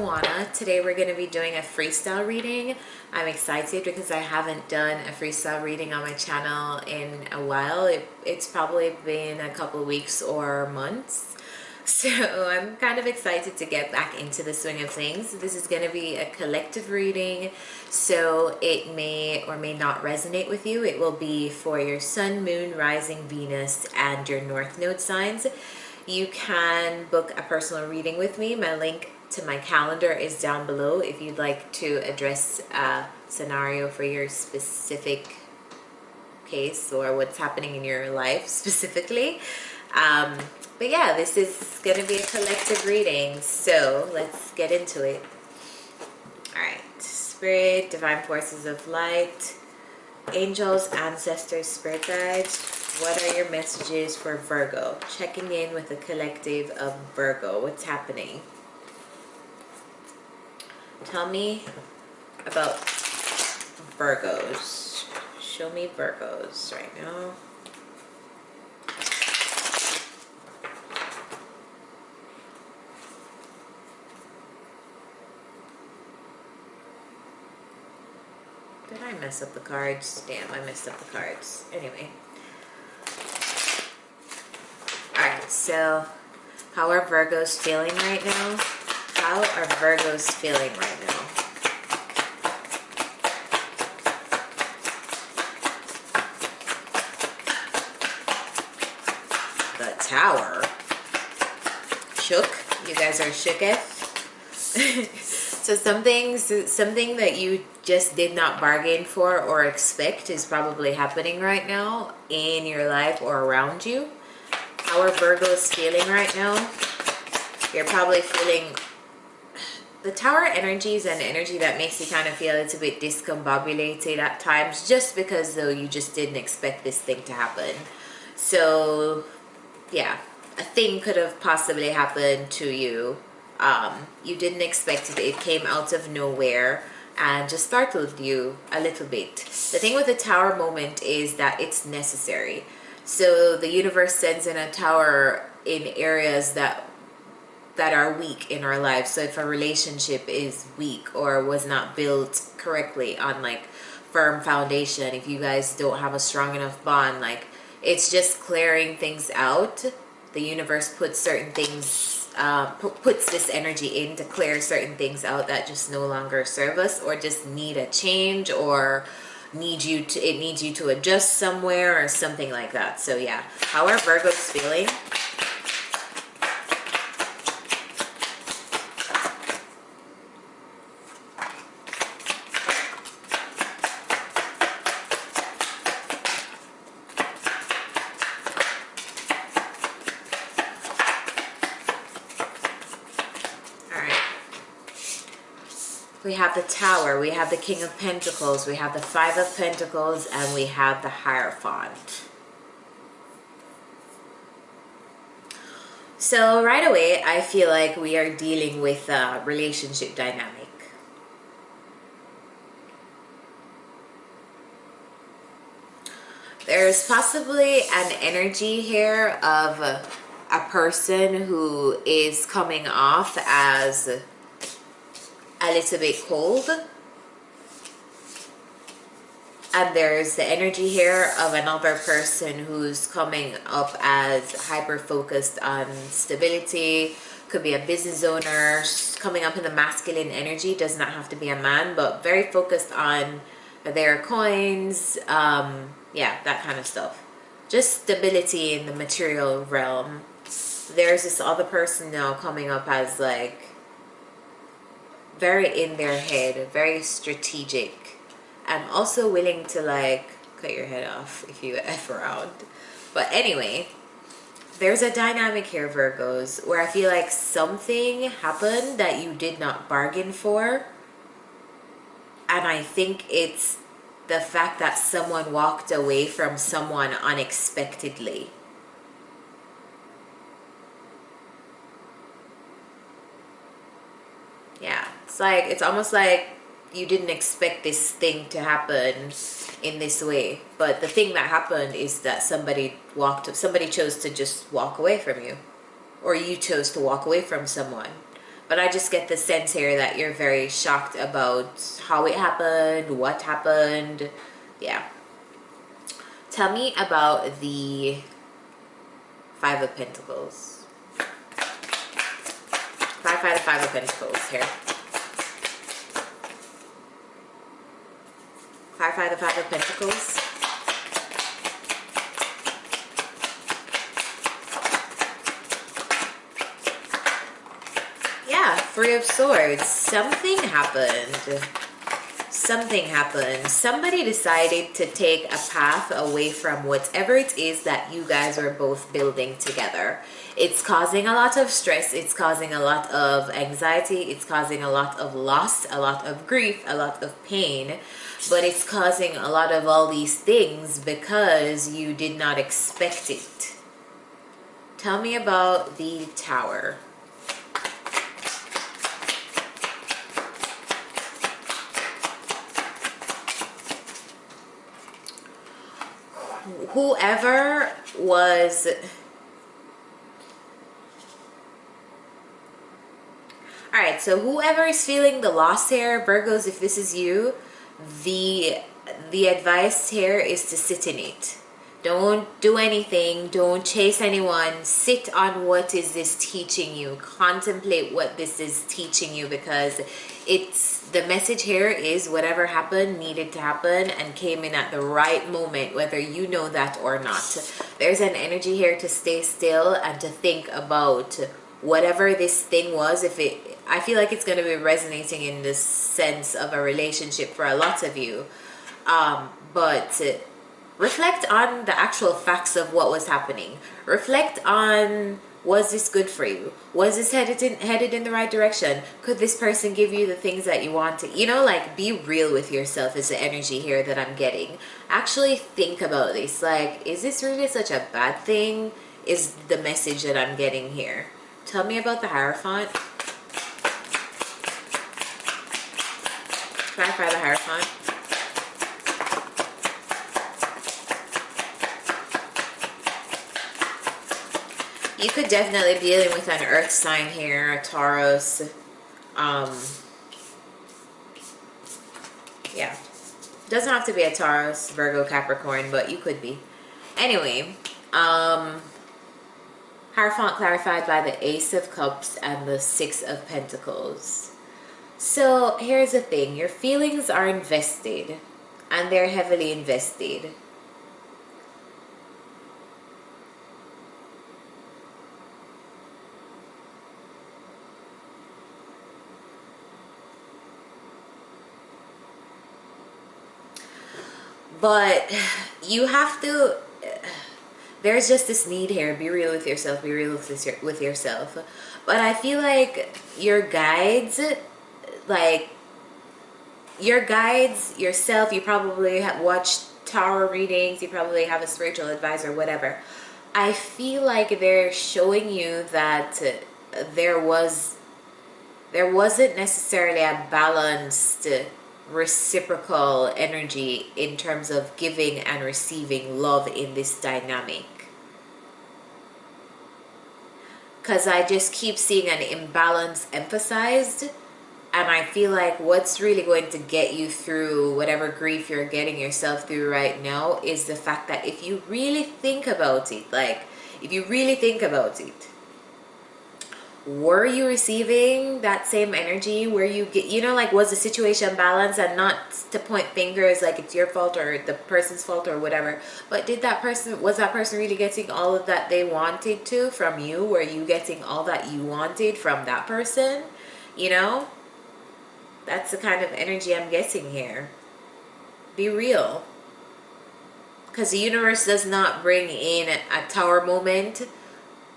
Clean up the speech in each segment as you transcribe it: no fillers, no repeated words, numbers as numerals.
Tawana. Today we're going to be doing a freestyle reading. I'm excited because I haven't done a freestyle reading on my channel in a while. It's probably been a couple weeks or months. So I'm kind of excited to get back into the swing of things. This is going to be a collective reading, so it may or may not resonate with you. It will be for your sun, moon, rising, Venus, and your north node signs. You can book a personal reading with me. My link to my calendar is down below if you'd like to address a scenario for your specific case or what's happening in your life specifically. But yeah, this is going to be a collective reading, so let's get into it. Alright, Spirit, Divine Forces of Light, Angels, Ancestors, Spirit Guides, what are your messages for Virgo? Checking in with the collective of Virgo. What's happening? Tell me about Virgos. Show me Virgos right now. Did I mess up the cards? Damn, I messed up the cards. Anyway. Alright, so how are Virgos feeling right now? How are Virgos feeling right now? The Tower. Shook. You guys are shooketh. So something that you just did not bargain for or expect is probably happening right now in your life or around you. How are Virgos feeling right now? You're probably feeling the Tower energy is an energy that makes you kind of feel a little bit discombobulated at times, just because though you just didn't expect this thing to happen. So yeah, a thing could have possibly happened to you. You didn't expect it. It came out of nowhere and just startled you a little bit. The thing with the Tower moment is that it's necessary. So the universe sends in a tower in areas that are weak in our lives. So if a relationship is weak or was not built correctly on like firm foundation, if you guys don't have a strong enough bond, like it's just clearing things out. The universe puts certain things, puts this energy in to clear certain things out that just no longer serve us or just need a change or it needs you to adjust somewhere or something like that. So yeah, how are Virgos feeling? We have the Tower, we have the King of Pentacles, we have the Five of Pentacles, and we have the Hierophant. So right away, I feel like we are dealing with a relationship dynamic. There's possibly an energy here of a person who is coming off as a little bit cold, and there's the energy here of another person who's coming up as hyper focused on stability. Could be a business owner coming up in the masculine energy, does not have to be a man, but very focused on their coins, yeah, that kind of stuff. Just stability in the material realm. There's this other person now coming up as like very in their head, very strategic, and also willing to like cut your head off if you F around. But anyway, there's a dynamic here, Virgos, where I feel like something happened that you did not bargain for. And I think it's the fact that someone walked away from someone unexpectedly. Yeah, it's almost like you didn't expect this thing to happen in this way, but the thing that happened is that somebody chose to just walk away from you, or you chose to walk away from someone. But I just get the sense here that you're very shocked about how it happened, what happened. Yeah. Tell me about the Five of Pentacles. Clarify the Five of Pentacles here. Clarify the Five of Pentacles. Yeah, Three of Swords. Something happened. Something happened. Somebody decided to take a path away from whatever it is that you guys are both building together. It's causing a lot of stress. It's causing a lot of anxiety. It's causing a lot of loss, a lot of grief, a lot of pain. But it's causing a lot of all these things because you did not expect it. Tell me about the Tower. Whoever was... Alright, so whoever is feeling the loss here, Virgos, if this is you, the advice here is to sit in it. Don't do anything. Don't chase anyone. Sit on what is this teaching you. Contemplate what this is teaching you, because the message here is whatever happened needed to happen and came in at the right moment, whether you know that or not. There's an energy here to stay still and to think about whatever this thing was. I feel like it's going to be resonating in the sense of a relationship for a lot of you. But reflect on the actual facts of what was happening. Reflect on, was this good for you? Was this headed in the right direction? Could this person give you the things that you wanted? You know, like, be real with yourself is the energy here that I'm getting. Actually think about this. Like, is this really such a bad thing? Is the message that I'm getting here. Tell me about the Hierophant. Clarify the Hierophant. You could definitely be dealing with an earth sign here, a Taurus. Yeah. Doesn't have to be a Taurus, Virgo, Capricorn, but you could be. Anyway, Hierophant clarified by the Ace of Cups and the Six of Pentacles. So here's the thing. Your feelings are invested, and they're heavily invested. But you have to, there's just this need here. Be real with yourself. Be real with yourself. But I feel like your guides, yourself, you probably have watched tarot readings. You probably have a spiritual advisor, whatever. I feel like they're showing you that there wasn't necessarily a balanced reciprocal energy in terms of giving and receiving love in this dynamic, because I just keep seeing an imbalance emphasized, and I feel like what's really going to get you through whatever grief you're getting yourself through right now is the fact that if you really think about it, were you receiving that same energy? Were you was the situation balanced? And not to point fingers like it's your fault or the person's fault or whatever, but was that person really getting all of that they wanted to from you? Were you getting all that you wanted from that person? That's the kind of energy I'm getting here. Be real, because the universe does not bring in a tower moment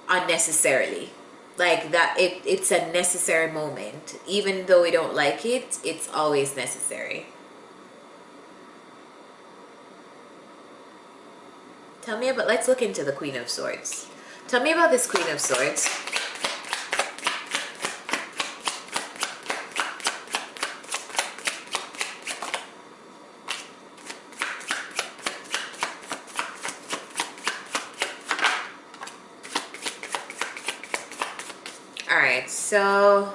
unnecessarily. Like that, it's a necessary moment. Even though we don't like it, it's always necessary. Let's look into the Queen of Swords. Tell me about this Queen of Swords. Alright, so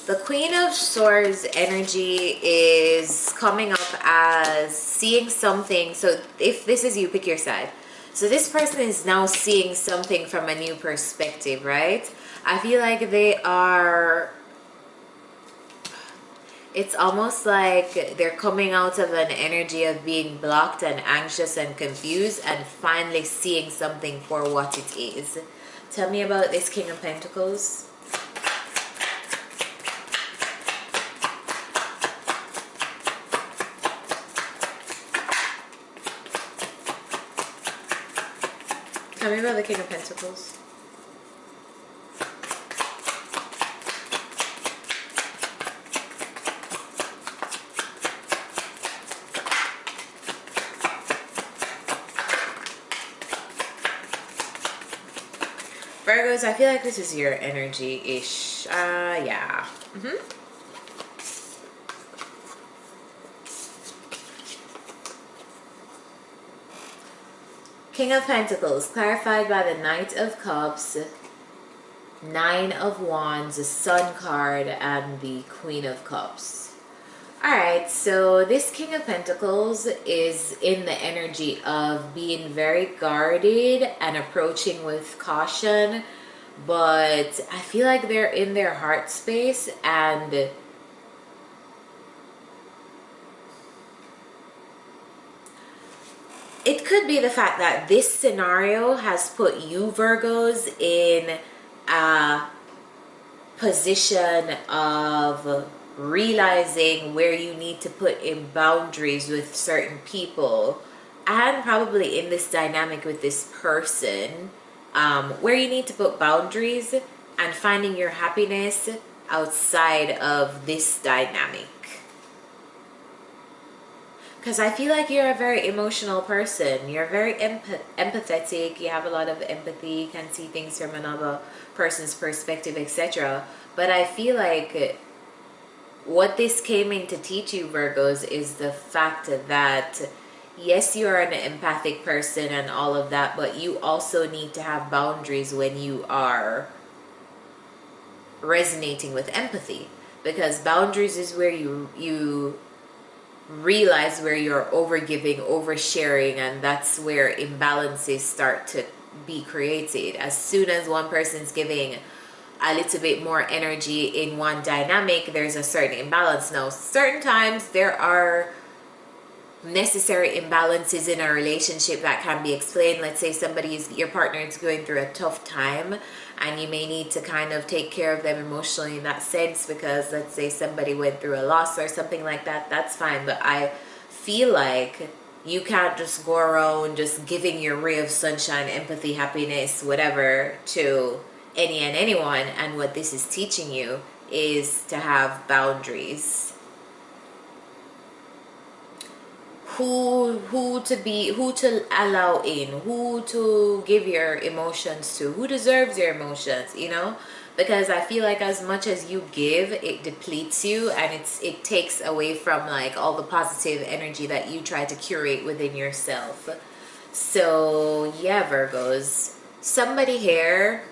The Queen of Swords energy is coming up as seeing something. So if this is you, pick your side. So this person is now seeing something from a new perspective, right? I feel like they are, it's almost like they're coming out of an energy of being blocked and anxious and confused and finally seeing something for what it is. Tell me about this King of Pentacles. Tell me about the King of Pentacles. Virgos, I feel like this is your energy-ish. Yeah. King of Pentacles, clarified by the Knight of Cups, Nine of Wands, the Sun card, and the Queen of Cups. Alright, so this King of Pentacles is in the energy of being very guarded and approaching with caution, but I feel like they're in their heart space, and it could be the fact that this scenario has put you, Virgos, in a position of realizing where you need to put in boundaries with certain people, and probably in this dynamic with this person, where you need to put boundaries and finding your happiness outside of this dynamic. Because I feel like you're a very emotional person. You're very empathetic. You have a lot of empathy. You can see things from another person's perspective, etc. But I feel like what this came in to teach you, Virgos, is the fact that yes, you're an empathic person and all of that, but you also need to have boundaries when you are resonating with empathy. Because boundaries is where you realize where you're overgiving, oversharing, and that's where imbalances start to be created. As soon as one person's giving a little bit more energy in one dynamic, there's a certain imbalance. Now, certain times there are necessary imbalances in a relationship that can be explained. Let's say your partner is going through a tough time, and you may need to kind of take care of them emotionally in that sense, because let's say somebody went through a loss or something like that. That's fine, but I feel like you can't just go around just giving your ray of sunshine, empathy, happiness, whatever to any and anyone. And what this is teaching you is to have boundaries. Who to allow in, who to give your emotions to, who deserves your emotions, because I feel like as much as you give, it depletes you, and it takes away from like all the positive energy that you try to curate within yourself. So yeah, Virgos, somebody here,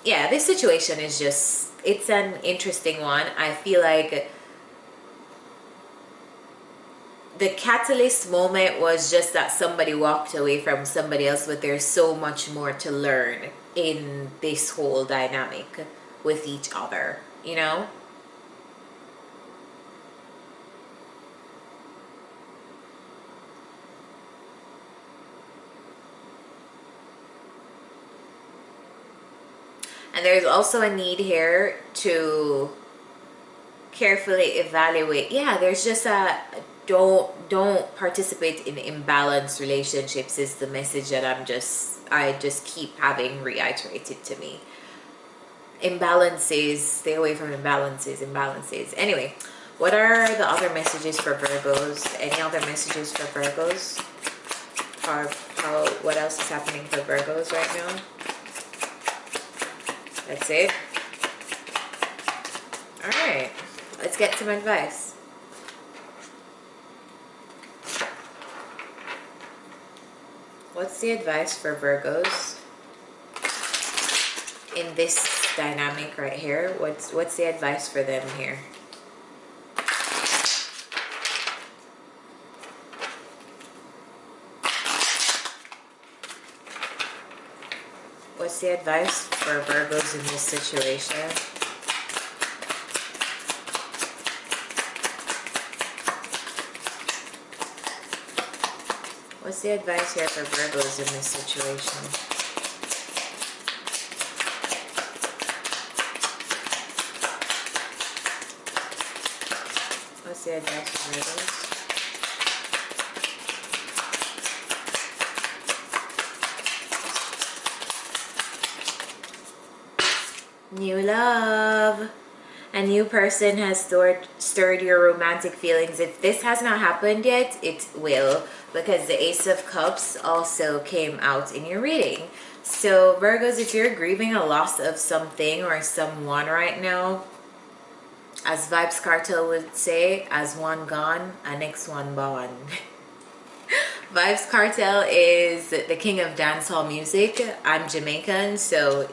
yeah, this situation is just, it's an interesting one. I feel like the catalyst moment was just that somebody walked away from somebody else, but there's so much more to learn in this whole dynamic with each other, And there's also a need here to carefully evaluate. Yeah, there's just a don't participate in imbalanced relationships is the message that I just keep having reiterated to me. Imbalances, stay away from imbalances. Anyway, what are the other messages for Virgos? Any other messages for Virgos? What else is happening for Virgos right now? That's it. All right, let's get some advice. What's the advice for Virgos in this dynamic right here. What's the advice for them here? What's the advice for Virgos in this situation? What's the advice here for Virgos in this situation? What's the advice for Virgos? New love. A new person has stirred your romantic feelings. If this has not happened yet, it will, because the Ace of Cups also came out in your reading. So Virgos, if you're grieving a loss of something or someone right now, as Vibes Cartel would say, as one gone, a next one born. Vibes Cartel is the king of dancehall music. I'm Jamaican, so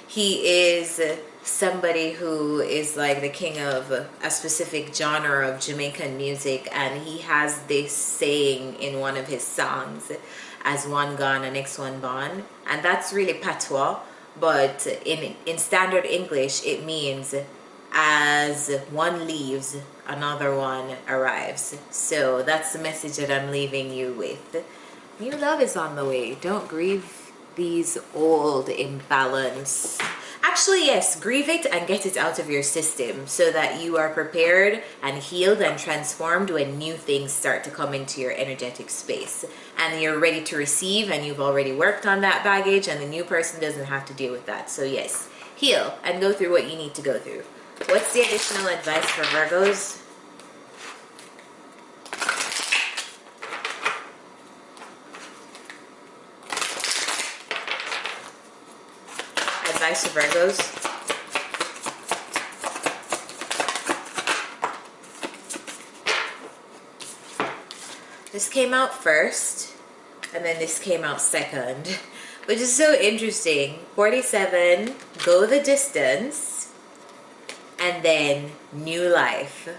he is somebody who is like the king of a specific genre of Jamaican music, and he has this saying in one of his songs, as one gone, a next one born, and that's really patois, but in standard English it means as one leaves, another one arrives. So that's the message that I'm leaving you with. New love is on the way. Don't grieve these old imbalance. Actually, yes, grieve it and get it out of your system so that you are prepared and healed and transformed when new things start to come into your energetic space. And you're ready to receive, and you've already worked on that baggage, and the new person doesn't have to deal with that. So yes, heal and go through what you need to go through. What's the additional advice for Virgos? Advice for Virgos. This came out first, and then this came out second, which is so interesting. 47, go the distance. And then new life.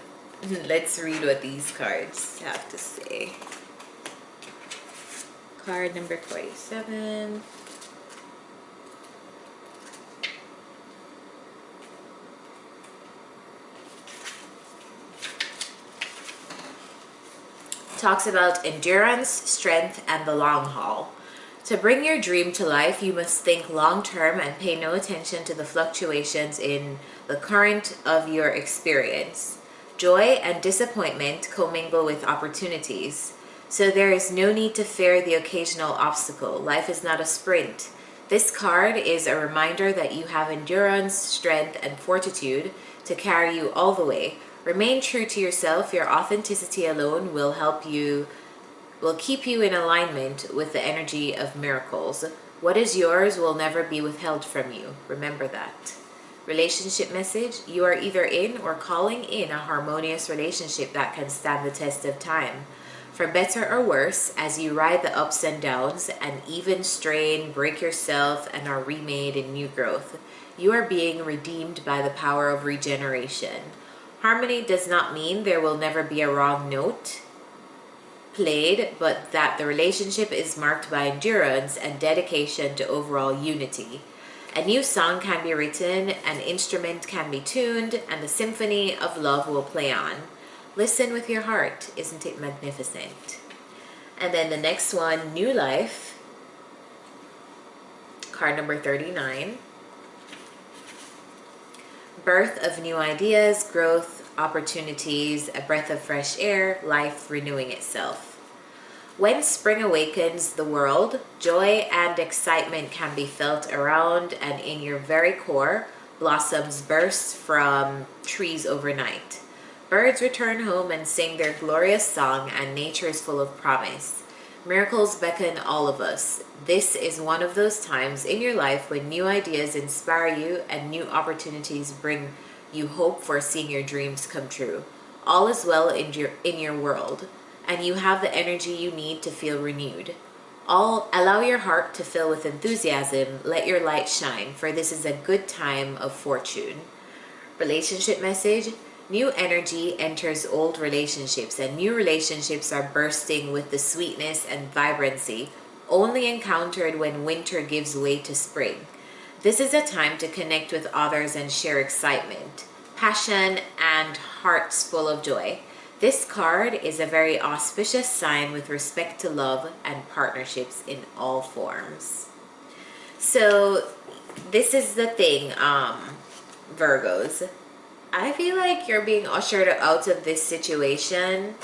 Let's read what these cards have to say. Card number 47. Talks about endurance, strength, and the long haul. To bring your dream to life, you must think long term and pay no attention to the fluctuations in the current of your experience. Joy and disappointment commingle with opportunities, so there is no need to fear the occasional obstacle. Life is not a sprint. This card is a reminder that you have endurance, strength, and fortitude to carry you all the way. Remain true to yourself. Your authenticity alone will keep you in alignment with the energy of miracles. What is yours will never be withheld from you. Remember that. Relationship message: you are either in or calling in a harmonious relationship that can stand the test of time. For better or worse, as you ride the ups and downs and even strain, break yourself, and are remade in new growth, you are being redeemed by the power of regeneration. Harmony does not mean there will never be a wrong note played, but that the relationship is marked by endurance and dedication to overall unity. A new song can be written, an instrument can be tuned, and the symphony of love will play on. Listen with your heart. Isn't it magnificent? And then the next one, new life. Card number 39. Birth of new ideas, growth, opportunities, a breath of fresh air, life renewing itself. When spring awakens the world, joy and excitement can be felt around and in your very core. Blossoms burst from trees overnight. Birds return home and sing their glorious song, and nature is full of promise. Miracles beckon all of us. This is one of those times in your life when new ideas inspire you and new opportunities bring you hope for seeing your dreams come true. All is well in your world, and you have the energy you need to feel renewed. Allow your heart to fill with enthusiasm. Let your light shine, for this is a good time of fortune. Relationship message. New energy enters old relationships, and new relationships are bursting with the sweetness and vibrancy only encountered when winter gives way to spring. This is a time to connect with others and share excitement, passion, and hearts full of joy. This card is a very auspicious sign with respect to love and partnerships in all forms. So this is the thing, Virgos. I feel like you're being ushered out of this situation.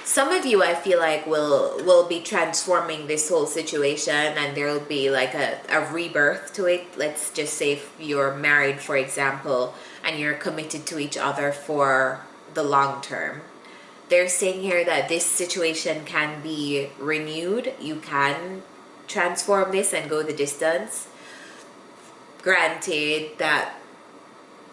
Some of you, I feel like, will be transforming this whole situation, and there will be like a rebirth to it. Let's just say if you're married, for example, and you're committed to each other for the long term. They're saying here that this situation can be renewed. You can transform this and go the distance. Granted that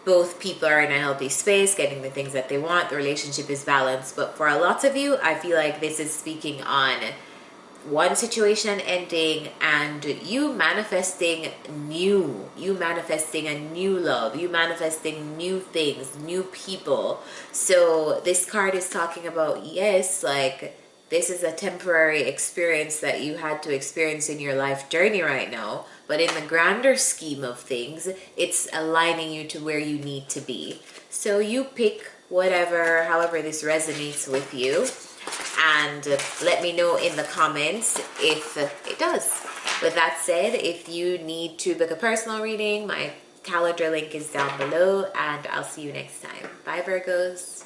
both people are in a healthy space, getting the things that they want, the relationship is balanced. But for a lot of you, I feel like this is speaking on one situation ending and you manifesting a new love, you manifesting new things, new people. So this card is talking about, yes, like this is a temporary experience that you had to experience in your life journey right now, but in the grander scheme of things, it's aligning you to where you need to be. So you pick whatever, however this resonates with you, and let me know in the comments if it does. With that said, if you need to book a personal reading, my calendar link is down below, and I'll see you next time. Bye, Virgos.